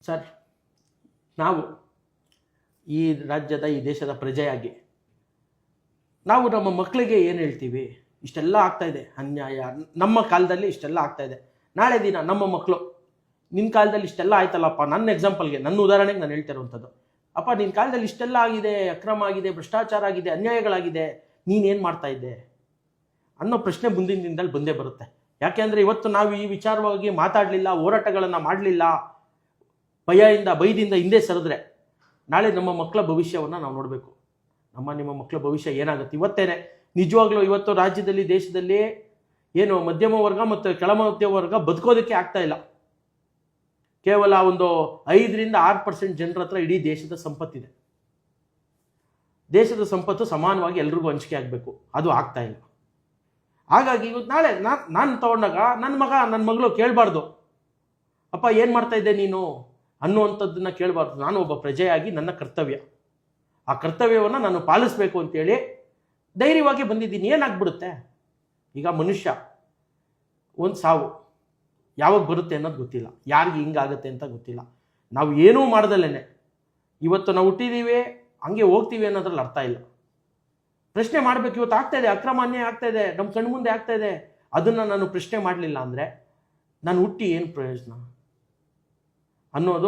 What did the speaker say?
Sir, ನಾವು ಈ ರಾಜ್ಯದ ಈ ದೇಶದ ಪ್ರಜೆಯಾಗಿ ನಾವು ನಮ್ಮ ಮಕ್ಕಳಿಗೆ ಏನು ಹೇಳ್ತೀವಿ? ಇಷ್ಟೆಲ್ಲ ಆಗ್ತಾಯಿದೆ ಅನ್ಯಾಯ, ನಮ್ಮ ಕಾಲದಲ್ಲಿ ಇಷ್ಟೆಲ್ಲ ಆಗ್ತಾಯಿದೆ. ನಾಳೆ ದಿನ ನಮ್ಮ ಮಕ್ಕಳು ನಿನ್ನ ಕಾಲದಲ್ಲಿ ಇಷ್ಟೆಲ್ಲ ಆಯ್ತಲ್ಲಪ್ಪ, ನನ್ನ ಎಕ್ಸಾಂಪಲ್ಗೆ, ನನ್ನ ಉದಾಹರಣೆಗೆ ನಾನು ಹೇಳ್ತಿರುವಂಥದ್ದು, ಅಪ್ಪ ನಿನ್ನ ಕಾಲದಲ್ಲಿ ಇಷ್ಟೆಲ್ಲ ಆಗಿದೆ, ಅಕ್ರಮ ಆಗಿದೆ, ಭ್ರಷ್ಟಾಚಾರ ಆಗಿದೆ, ಅನ್ಯಾಯಗಳಾಗಿದೆ, ನೀನೇನು ಮಾಡ್ತಾ ಇದ್ದೆ ಅನ್ನೋ ಪ್ರಶ್ನೆ ಮುಂದಿನ ದಿನದಲ್ಲಿ ಬಂದೇ ಬರುತ್ತೆ. ಯಾಕೆಂದರೆ ಇವತ್ತು ನಾವು ಈ ವಿಚಾರವಾಗಿ ಮಾತಾಡಲಿಲ್ಲ, ಹೋರಾಟಗಳನ್ನು ಮಾಡಲಿಲ್ಲ, ಭಯದಿಂದ ಹಿಂದೆ ಸರಿದ್ರೆ ನಾಳೆ ನಮ್ಮ ಮಕ್ಕಳ ಭವಿಷ್ಯವನ್ನು ನಾವು ನೋಡಬೇಕು. ನಿಮ್ಮ ಮಕ್ಕಳ ಭವಿಷ್ಯ ಏನಾಗುತ್ತೆ ಇವತ್ತೇನೆ. ನಿಜವಾಗ್ಲೂ ಇವತ್ತು ರಾಜ್ಯದಲ್ಲಿ, ದೇಶದಲ್ಲಿ ಏನು ಮಧ್ಯಮ ವರ್ಗ ಮತ್ತು ಕೆಳ ಮಧ್ಯಮ ವರ್ಗ ಬದುಕೋದಕ್ಕೆ ಆಗ್ತಾ ಇಲ್ಲ. ಕೇವಲ ಒಂದು 5-6% ಜನರ ಹತ್ರ ಇಡೀ ದೇಶದ ಸಂಪತ್ತಿದೆ. ದೇಶದ ಸಂಪತ್ತು ಸಮಾನವಾಗಿ ಎಲ್ರಿಗೂ ಹಂಚಿಕೆ ಆಗಬೇಕು, ಅದು ಆಗ್ತಾ ಇಲ್ಲ. ಹಾಗಾಗಿ ಇವತ್ತು ನಾಳೆ ನಾನು ತಗೊಂಡಾಗ ನನ್ನ ಮಗಳು ಕೇಳಬಾರ್ದು, ಅಪ್ಪ ಏನು ಮಾಡ್ತಾ ಇದ್ದೆ ನೀನು ಅನ್ನುವಂಥದ್ದನ್ನು ಕೇಳಬಾರ್ದು. ನಾನು ಒಬ್ಬ ಪ್ರಜೆಯಾಗಿ ನನ್ನ ಕರ್ತವ್ಯ, ಆ ಕರ್ತವ್ಯವನ್ನು ನಾನು ಪಾಲಿಸಬೇಕು ಅಂತೇಳಿ ಧೈರ್ಯವಾಗಿ ಬಂದಿದ್ದೀನಿ. ಏನಾಗ್ಬಿಡುತ್ತೆ ಈಗ, ಮನುಷ್ಯ ಒಂದು ಸಾವು ಯಾವಾಗ ಬರುತ್ತೆ ಅನ್ನೋದು ಗೊತ್ತಿಲ್ಲ, ಯಾರಿಗೆ ಹಿಂಗಾಗುತ್ತೆ ಅಂತ ಗೊತ್ತಿಲ್ಲ. ನಾವು ಏನೂ ಮಾಡ್ದಲ್ಲೇ ಇವತ್ತು ನಾವು ಹುಟ್ಟಿದ್ದೀವಿ, ಹಂಗೆ ಹೋಗ್ತೀವಿ ಅನ್ನೋದ್ರಲ್ಲಿ ಅರ್ಥ ಇಲ್ಲ. ಪ್ರಶ್ನೆ ಮಾಡಬೇಕು. ಇವತ್ತು ಆಗ್ತಾಯಿದೆ, ಅಕ್ರಮ ಅನ್ಯಾಯ ಆಗ್ತಾಯಿದೆ, ನಮ್ಮ ಕಣ್ಣು ಮುಂದೆ ಆಗ್ತಾಯಿದೆ, ಅದನ್ನು ನಾನು ಪ್ರಶ್ನೆ ಮಾಡಲಿಲ್ಲ ಅಂದರೆ ನಾನು ಹುಟ್ಟಿ ಏನು ಪ್ರಯೋಜನ ಅನ್ನೋದು